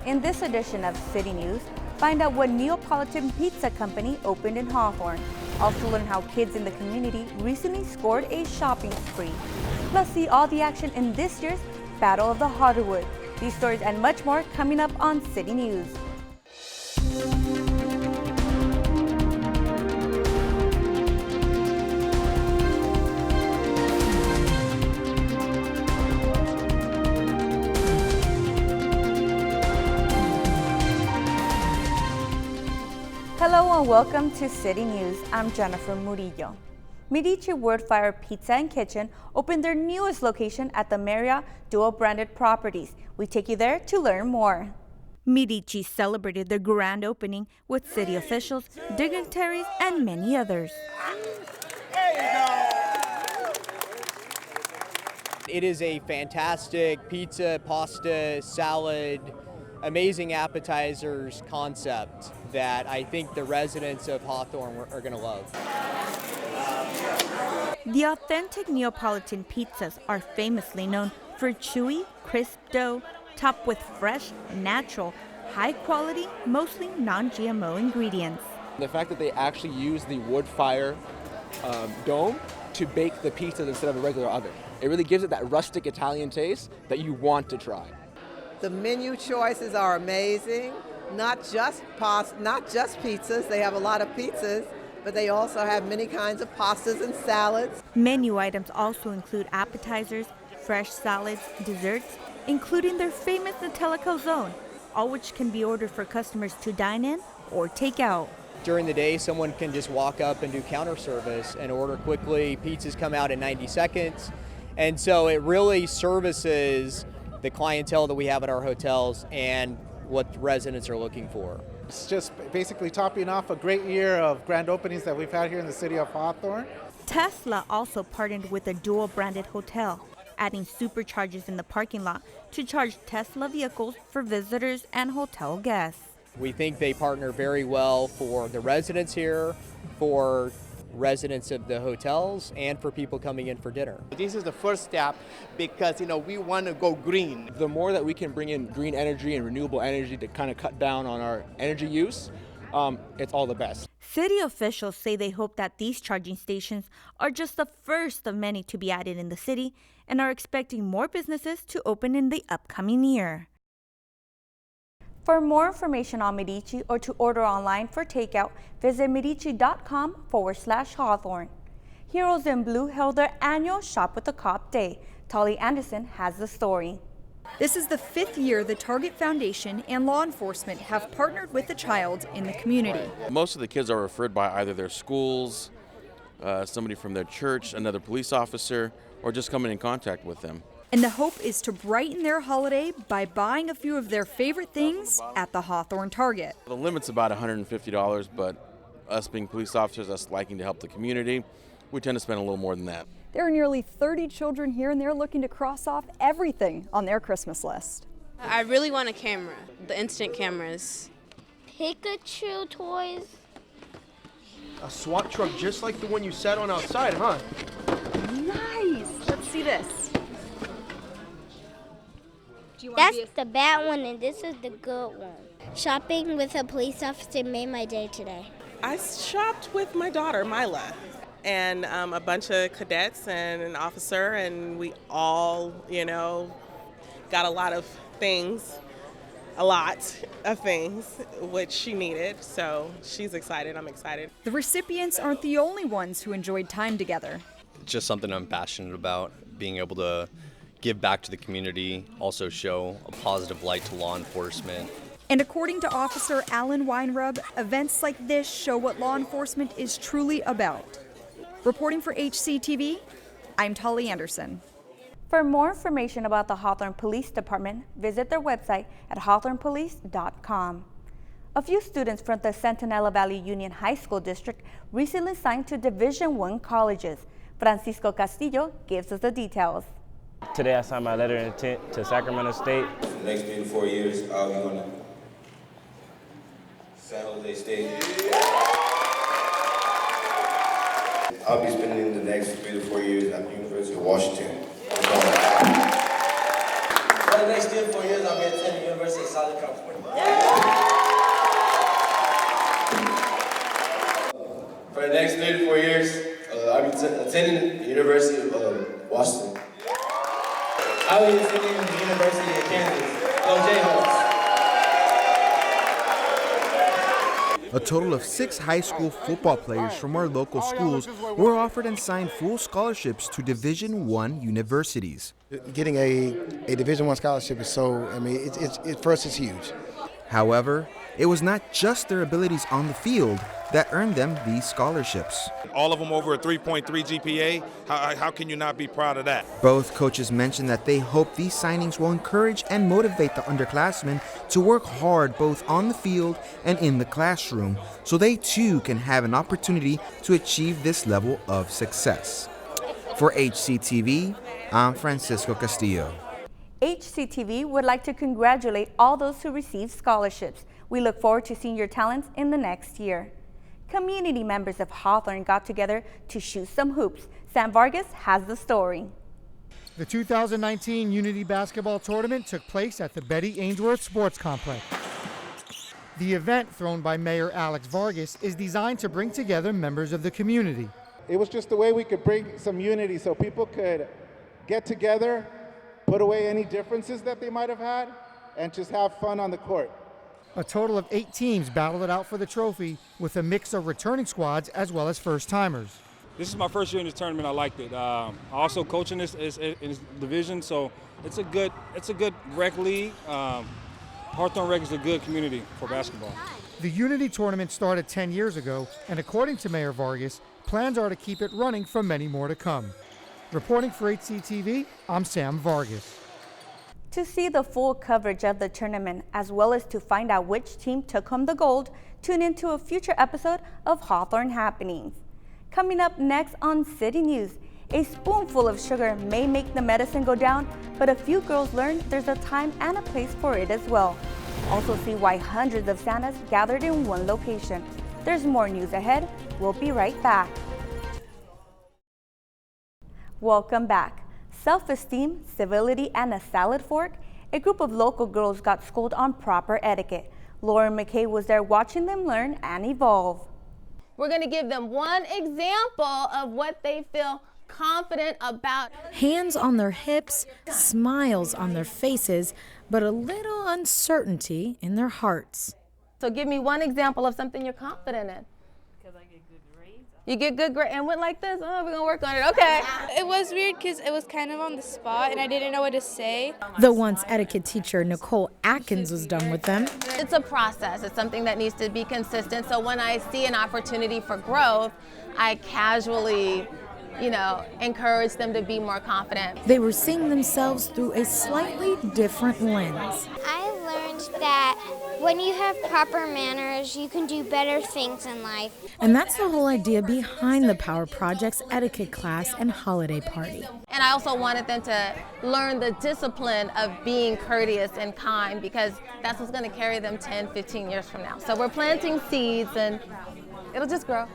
In this edition of City News, find out what Neapolitan pizza company opened in Hawthorne. Also learn how kids in the community recently scored a shopping spree. Plus see all the action in this year's Battle of the Hardwood. These stories and much more coming up on City News. Hello and welcome to City News. I'm Jennifer Murillo. Midici Wood-Fire Pizza and Kitchen opened their newest location at the Marriott dual-branded properties. We take you there to learn more. Midici celebrated their grand opening with city officials, dignitaries, and many others. It is a fantastic pizza, pasta, salad, amazing appetizers concept that I think the residents of Hawthorne are going to love. The authentic Neapolitan pizzas are famously known for chewy, crisp dough topped with fresh, natural, high-quality, mostly non-GMO ingredients. The fact that they actually use the wood fire dome to bake the pizza instead of a regular oven, it really gives it that rustic Italian taste that you want to try. The menu choices are amazing. Not just pizzas. They have a lot of pizzas, but they also have many kinds of pastas and salads. Menu items also include appetizers, fresh salads, desserts, including their famous Nutella calzone, all which can be ordered for customers to dine in or take out. During the day, someone can just walk up and do counter service and order quickly. Pizzas come out in 90 seconds. And so it really services the clientele that we have at our hotels and what residents are looking for. It's just basically topping off a great year of grand openings that we've had here in the city of Hawthorne. Tesla also partnered with a dual-branded hotel, adding superchargers in the parking lot to charge Tesla vehicles for visitors and hotel guests. We think they partner very well for the residents here, for residents of the hotels, and for people coming in for dinner. This is the first step because, we want to go green. The more that we can bring in green energy and renewable energy to kind of cut down on our energy use, it's all the best. City officials say they hope that these charging stations are just the first of many to be added in the city and are expecting more businesses to open in the upcoming year. For more information on Midici or to order online for takeout, visit Midici.com/Hawthorne. Heroes in Blue held their annual Shop with the Cop Day. Tolly Anderson has the story. This is the 5th year the Target Foundation and law enforcement have partnered with the child in the community. Most of the kids are referred by either their schools, somebody from their church, another police officer, or just coming in contact with them. And the hope is to brighten their holiday by buying a few of their favorite things at the Hawthorne Target. The limit's about $150, but us being police officers, us liking to help the community, we tend to spend a little more than that. There are nearly 30 children here, and they're looking to cross off everything on their Christmas list. I really want a camera, the instant cameras. Pikachu toys. A SWAT truck just like the one you sat on outside, huh? Nice! Let's see this. That's the bad one, and this is the good one. Shopping with a police officer made my day today. I shopped with my daughter, Mila, and a bunch of cadets and an officer, and we all, got a lot of things, which she needed, so she's excited, I'm excited. The recipients aren't the only ones who enjoyed time together. It's just something I'm passionate about, being able to give back to the community, also show a positive light to law enforcement. And according to Officer Alan Weinrub, events like this show what law enforcement is truly about. Reporting for HCTV, I'm Tolly Anderson. For more information about the Hawthorne Police Department, visit their website at hawthornepolice.com. A few students from the Centinela Valley Union High School District recently signed to Division I colleges. Francisco Castillo gives us the details. Today I signed my letter of intent to Sacramento State. For the next 3 to 4 years, I'll be going to San Jose State. I'll be spending the next 3 to 4 years at the University of Washington. the next 3 to 4 years, I'll be attending University of Southern California. For the next 3 to 4 years, I'll be attending the University of Washington. I'll be attending the University of Kansas. Go Jayhawks. A total of 6 high school football players from our local schools were offered and signed full scholarships to Division I universities. Getting a Division I scholarship is so, for us it's huge. However, it was not just their abilities on the field that earned them these scholarships. All of them over a 3.3 GPA. How can you not be proud of that? Both coaches mentioned that they hope these signings will encourage and motivate the underclassmen to work hard both on the field and in the classroom so they too can have an opportunity to achieve this level of success. For HCTV, I'm Francisco Castillo. HCTV would like to congratulate all those who received scholarships. We look forward to seeing your talents in the next year. Community members of Hawthorne got together to shoot some hoops. Sam Vargas has the story. The 2019 Unity Basketball Tournament took place at the Betty Ainsworth Sports Complex. The event, thrown by Mayor Alex Vargas, is designed to bring together members of the community. It was just a way we could bring some unity so people could get together, put away any differences that they might have had, and just have fun on the court. A total of 8 teams battled it out for the trophy with a mix of returning squads as well as first-timers. This is my first year in this tournament. I liked it. I also coaching this division, so it's a good rec league. Hawthorne Rec is a good community for basketball. The Unity Tournament started 10 years ago, and according to Mayor Vargas, plans are to keep it running for many more to come. Reporting for HCTV, I'm Sam Vargas. To see the full coverage of the tournament, as well as to find out which team took home the gold, tune into a future episode of Hawthorne Happenings. Coming up next on City News, a spoonful of sugar may make the medicine go down, but a few girls learned there's a time and a place for it as well. Also see why hundreds of Santas gathered in one location. There's more news ahead. We'll be right back. Welcome back. Self-esteem, civility, and a salad fork, a group of local girls got schooled on proper etiquette. Lauren McKay was there watching them learn and evolve. We're going to give them one example of what they feel confident about. Hands on their hips, smiles on their faces, but a little uncertainty in their hearts. So give me one example of something you're confident in. You get good grades and went like this? Oh, we're gonna work on it, okay. It was weird because it was kind of on the spot and I didn't know what to say. The once etiquette teacher Nicole Atkins was done with them. It's a process, it's something that needs to be consistent. So when I see an opportunity for growth, I casually, encourage them to be more confident. They were seeing themselves through a slightly different lens. I learned that when you have proper manners, you can do better things in life. And that's the whole idea behind the Power Project's etiquette class and holiday party. And I also wanted them to learn the discipline of being courteous and kind because that's what's going to carry them 10, 15 years from now. So we're planting seeds and it'll just grow.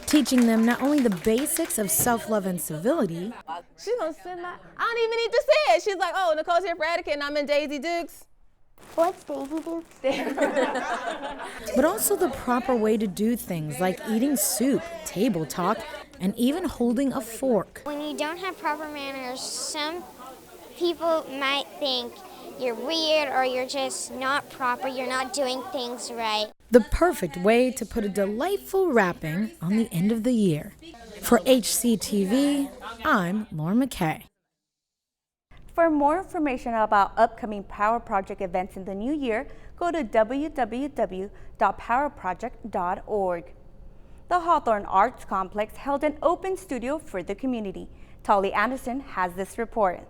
Teaching them not only the basics of self-love and civility. She's going to send that. I don't even need to say it. She's like, oh, Nicole's here for etiquette and I'm in Daisy Dukes. What's Daisy Dukes? But also the proper way to do things like eating soup, table talk, and even holding a fork. When you don't have proper manners, some people might think you're weird or you're just not proper, you're not doing things right. The perfect way to put a delightful wrapping on the end of the year. For HCTV, I'm Lauren McKay. For more information about upcoming Power Project events in the new year, go to www.powerproject.org. The Hawthorne Arts Complex held an open studio for the community. Tolly Anderson has this report.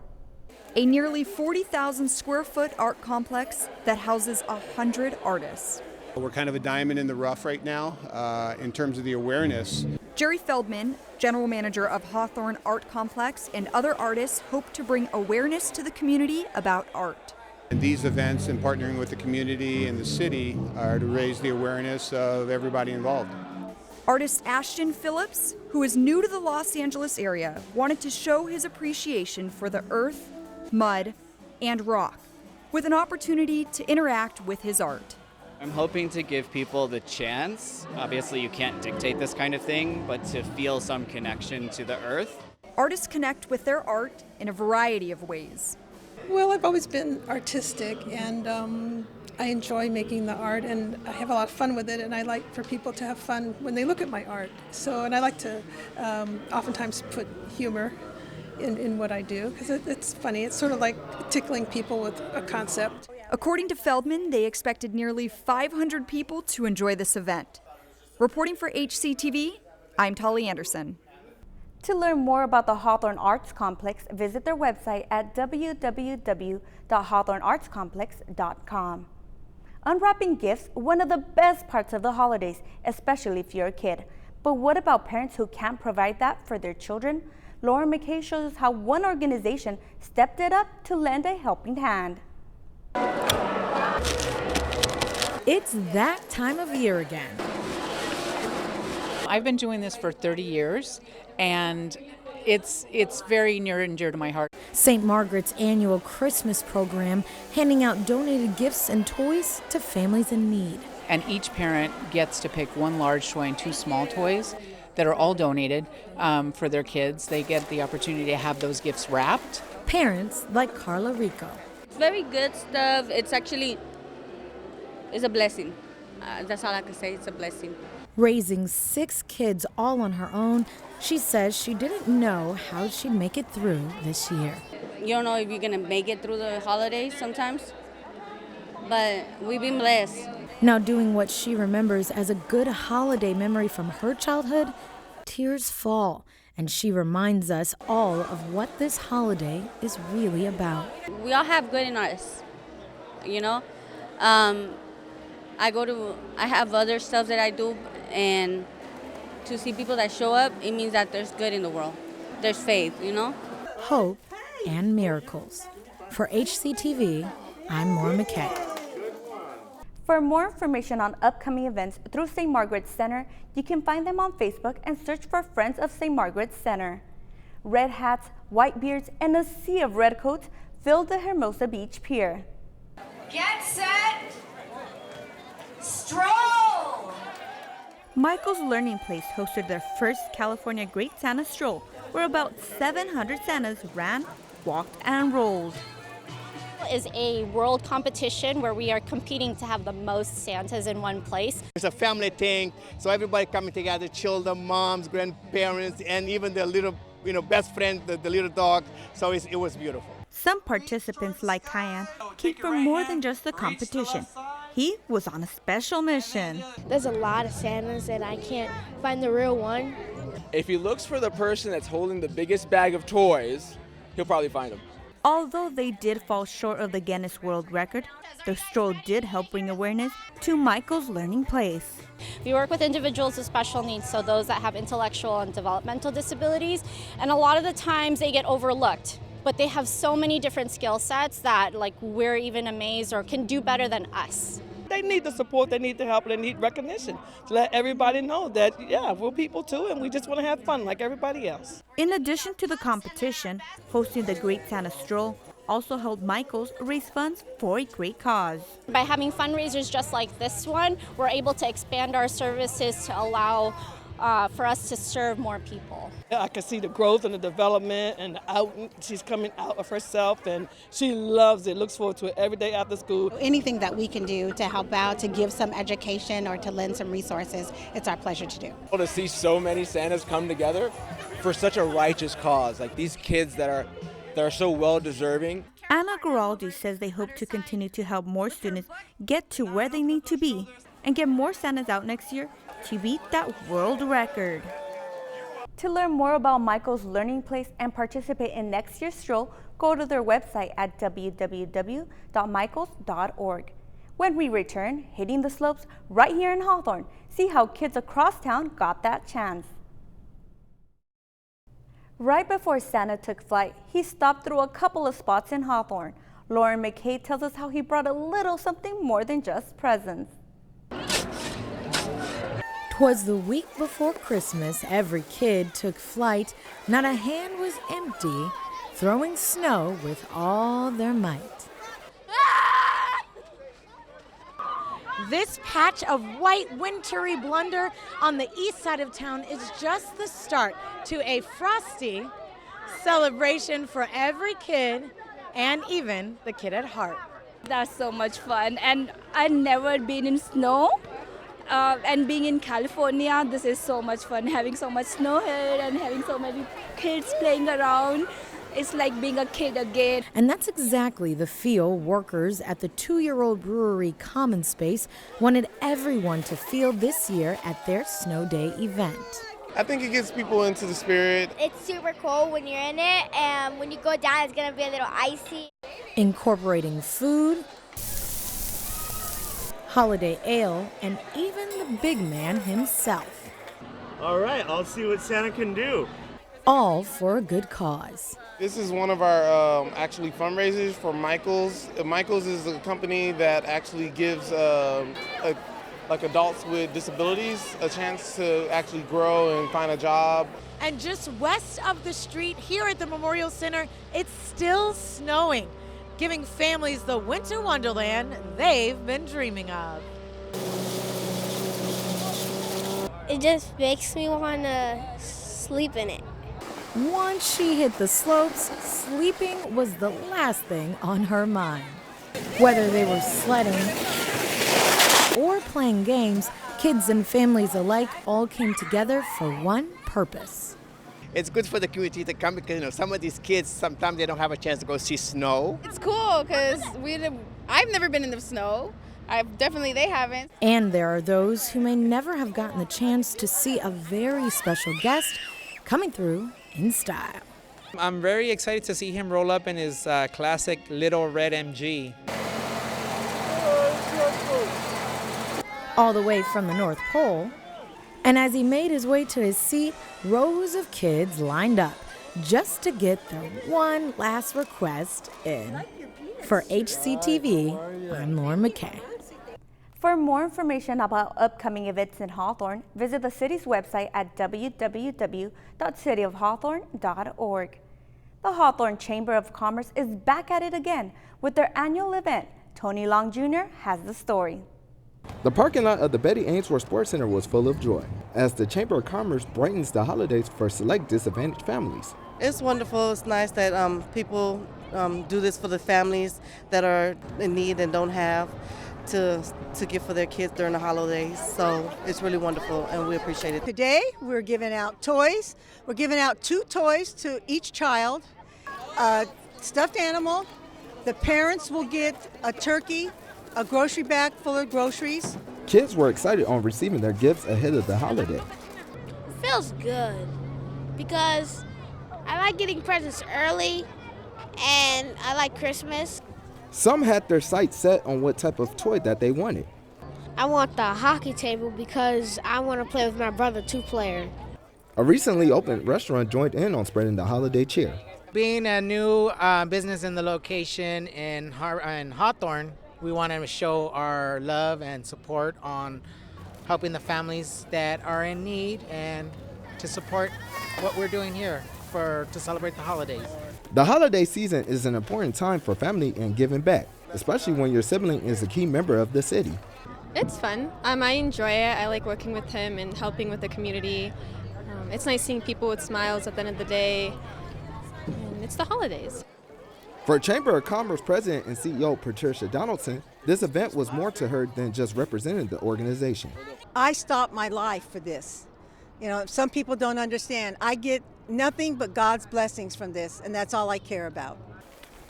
A nearly 40,000 square foot art complex that houses 100 artists. We're kind of a diamond in the rough right now in terms of the awareness. Jerry Feldman, general manager of Hawthorne Art Complex, and other artists hope to bring awareness to the community about art. And these events and partnering with the community and the city are to raise the awareness of everybody involved. Artist Ashton Phillips, who is new to the Los Angeles area, wanted to show his appreciation for the earth, mud, and rock with an opportunity to interact with his art. I'm hoping to give people the chance, obviously you can't dictate this kind of thing, but to feel some connection to the earth. Artists connect with their art in a variety of ways. Well, I've always been artistic, and I enjoy making the art, and I have a lot of fun with it, and I like for people to have fun when they look at my art. And I like to oftentimes put humor in what I do, because it's funny. It's sort of like tickling people with a concept. According to Feldman, they expected nearly 500 people to enjoy this event. Reporting for HCTV, I'm Tolly Anderson. To learn more about the Hawthorne Arts Complex, visit their website at www.hawthorneartscomplex.com. Unwrapping gifts, one of the best parts of the holidays, especially if you're a kid. But what about parents who can't provide that for their children? Lauren McKay shows us how one organization stepped it up to lend a helping hand. It's that time of year again. I've been doing this for 30 years, and it's very near and dear to my heart. St. Margaret's annual Christmas program, handing out donated gifts and toys to families in need. And each parent gets to pick one large toy and two small toys that are all donated for their kids. They get the opportunity to have those gifts wrapped. Parents like Carla Rico. It's very good stuff. It's a blessing. That's all I can say. It's a blessing. Raising 6 kids all on her own, she says she didn't know how she'd make it through this year. You don't know if you're going to make it through the holidays sometimes, but we've been blessed. Now doing what she remembers as a good holiday memory from her childhood, tears fall, and she reminds us all of what this holiday is really about. We all have good in us, you know. I have other stuff that I do, and to see people that show up, it means that there's good in the world. There's faith, you know. Hope and miracles. For HCTV, I'm Laura McKay. For more information on upcoming events through St. Margaret's Center, you can find them on Facebook and search for Friends of St. Margaret's Center. Red hats, white beards, and a sea of red coats filled the Hermosa Beach Pier. Get set, Stroll! Michael's Learning Place hosted their first California Great Santa Stroll, where about 700 Santas ran, walked, and rolled. Is a world competition where we are competing to have the most Santas in one place. It's a family thing, so everybody coming together, children, moms, grandparents, and even the little, best friend, the little dog. So it was beautiful. Some participants, like Kyan, came for more than just the competition. He was on a special mission. There's a lot of Santas and I can't find the real one. If he looks for the person that's holding the biggest bag of toys, he'll probably find them. Although they did fall short of the Guinness World Record, the stroll did help bring awareness to Michael's Learning Place. We work with individuals with special needs, so those that have intellectual and developmental disabilities, and a lot of the times they get overlooked. But they have so many different skill sets that we're even amazed or can do better than us. They need the support, they need the help, they need recognition to let everybody know that, yeah, we're people too and we just want to have fun like everybody else. In addition to the competition, hosting the Great Santa Stroll also helped Michael's raise funds for a great cause. By having fundraisers just like this one, we're able to expand our services to allow for us to serve more people. I can see the growth and the development and she's coming out of herself and she loves it, looks forward to it every day after school. Anything that we can do to help out, to give some education or to lend some resources, it's our pleasure to do. To see so many Santas come together for such a righteous cause, like these kids that are so well deserving. Anna Giraldi says they hope to continue to help more students get to where they need to be and get more Santas out next year to beat that world record. To learn more about Michael's Learning Place and participate in next year's stroll, go to their website at www.michaels.org. When we return, hitting the slopes right here in Hawthorne, see how kids across town got that chance. Right before Santa took flight, he stopped through a couple of spots in Hawthorne. Lauren McKay tells us how he brought a little something more than just presents. 'Twas the week before Christmas, every kid took flight, not a hand was empty, throwing snow with all their might. Ah! This patch of white, wintry blunder on the east side of town is just the start to a frosty celebration for every kid and even the kid at heart. That's so much fun, and I've never been in snow. And being in California, this is so much fun, having so much snow here and having so many kids playing around. It's like being a kid again. And that's exactly the feel workers at the 2-year-old brewery Common Space wanted everyone to feel this year at their Snow Day event. I think it gets people into the spirit. It's super cold when you're in it, and when you go down, it's going to be a little icy. Incorporating food, holiday ale, and even the big man himself. All right, I'll see what Santa can do. All for a good cause. This is one of our actually fundraisers for Michaels. Michaels is a company that actually gives like adults with disabilities a chance to actually grow and find a job. And just west of the street here at the Memorial Center, it's still snowing, giving families the winter wonderland they've been dreaming of. It just makes me want to sleep in it. Once she hit the slopes, sleeping was the last thing on her mind. Whether they were sledding or playing games, kids and families alike all came together for one purpose. It's good for the community to come because some of these kids, sometimes they don't have a chance to go see snow. It's cool because I've never been in the snow. They haven't. And there are those who may never have gotten the chance to see a very special guest coming through in style. I'm very excited to see him roll up in his classic little red MG. All the way from the North Pole. And as he made his way to his seat, rows of kids lined up just to get their one last request in. For HCTV, I'm Lauren McKay. For more information about upcoming events in Hawthorne, visit the city's website at www.cityofhawthorne.org. The Hawthorne Chamber of Commerce is back at it again with their annual event. Tony Long Jr. has the story. The parking lot of the Betty Ainsworth Sports Center was full of joy as the Chamber of Commerce brightens the holidays for select disadvantaged families. It's wonderful. It's nice that people do this for the families that are in need and don't have to give for their kids during the holidays. So it's really wonderful and we appreciate it. Today we're giving out toys. We're giving out 2 toys to each child, a stuffed animal. The parents will get a turkey, a grocery bag full of groceries. Kids were excited on receiving their gifts ahead of the holiday. It feels good because I like getting presents early and I like Christmas. Some had their sights set on what type of toy that they wanted. I want the hockey table because I want to play with my brother 2-player. A recently opened restaurant joined in on spreading the holiday cheer. Being a new business in the location in Hawthorne, we want to show our love and support on helping the families that are in need and to support what we're doing here to celebrate the holidays. The holiday season is an important time for family and giving back, especially when your sibling is a key member of the city. It's fun. I enjoy it. I like working with him and helping with the community. It's nice seeing people with smiles at the end of the day. And it's the holidays. For Chamber of Commerce President and CEO Patricia Donaldson, this event was more to her than just representing the organization. I stopped my life for this. Some people don't understand. I get nothing but God's blessings from this, and that's all I care about.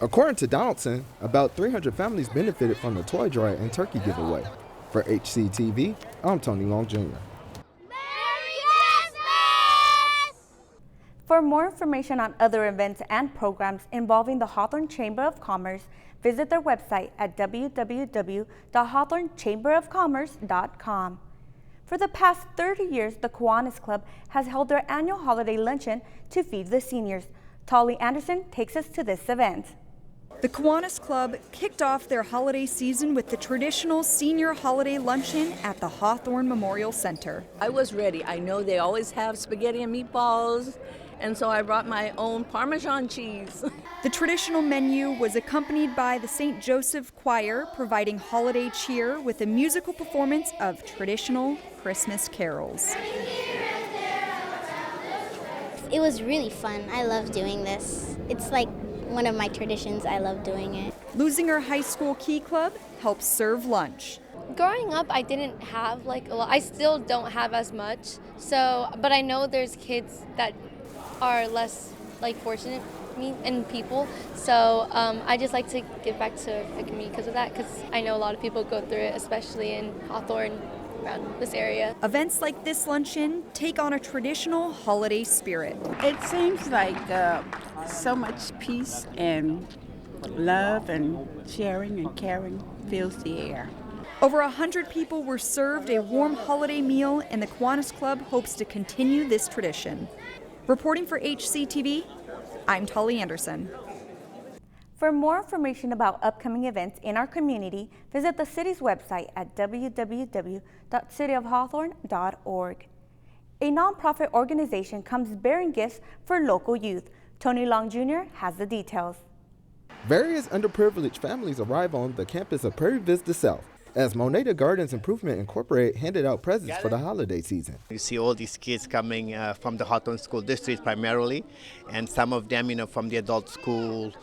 According to Donaldson, about 300 families benefited from the toy drive and turkey giveaway. For HCTV, I'm Tony Long Jr. For more information on other events and programs involving the Hawthorne Chamber of Commerce, visit their website at www.hawthornechamberofcommerce.com. For the past 30 years, the Kiwanis Club has held their annual holiday luncheon to feed the seniors. Tolly Anderson takes us to this event. The Kiwanis Club kicked off their holiday season with the traditional senior holiday luncheon at the Hawthorne Memorial Center. I was ready. I know they always have spaghetti and meatballs, and so I brought my own Parmesan cheese. The traditional menu was accompanied by the St. Joseph Choir, providing holiday cheer with a musical performance of traditional Christmas carols. It was really fun. I love doing this. It's like one of my traditions. I love doing it. Lusinger High School Key Club helps serve lunch. Growing up, I didn't have like a lot. I still don't have as much. But I know there's kids that are less like fortunate and people. So I just like to give back to the community because of that. Because I know a lot of people go through it, especially in Hawthorne, around this area. Events like this luncheon take on a traditional holiday spirit. It seems like so much peace and love and sharing and caring fills the air. Over 100 people were served a warm holiday meal, and the Kiwanis Club hopes to continue this tradition. Reporting for HCTV, I'm Tolly Anderson. For more information about upcoming events in our community, visit the city's website at www.cityofhawthorne.org. A nonprofit organization comes bearing gifts for local youth. Tony Long Jr. has the details. Various underprivileged families arrive on the campus of Prairie Vista South as Moneta Gardens Improvement Incorporated handed out presents for the holiday season. You see all these kids coming from the Hawthorne School District primarily, and some of them, from the adult school,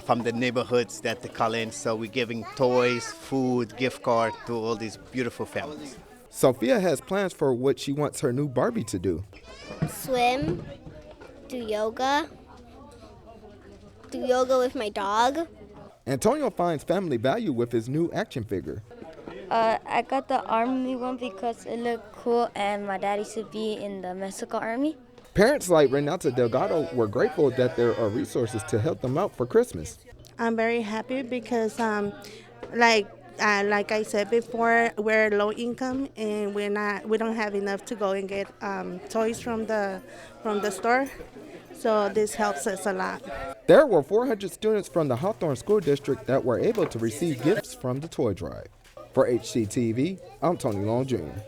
from the neighborhoods that they call in. So we're giving toys, food, gift card to all these beautiful families. Sophia has plans for what she wants her new Barbie to do. Swim, do yoga with my dog. Antonio finds family value with his new action figure. I got the army one because it looked cool and my dad used to be in the Mexico Army. Parents like Renata Delgado were grateful that there are resources to help them out for Christmas. I'm very happy because like I said before, we're low income and we don't have enough to go and get toys from the store. So this helps us a lot. There were 400 students from the Hawthorne School District that were able to receive gifts from the toy drive. For HCTV, I'm Tony Long Jr.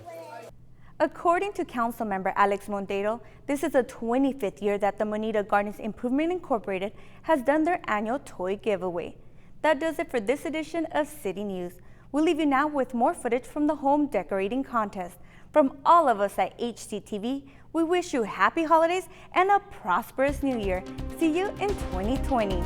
According to Councilmember Alex Monteiro, this is the 25th year that the Moneta Gardens Improvement Incorporated has done their annual toy giveaway. That does it for this edition of City News. We'll leave you now with more footage from the home decorating contest. From all of us at HCTV, we wish you happy holidays and a prosperous new year. See you in 2020.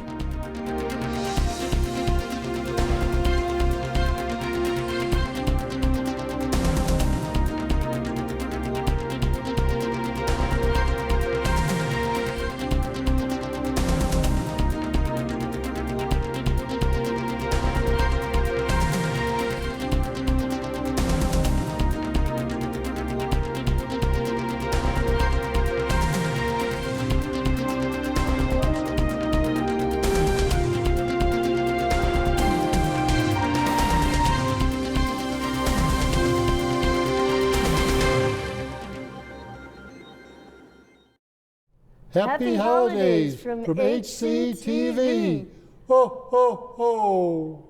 Happy holidays from HCTV. Ho, ho, ho.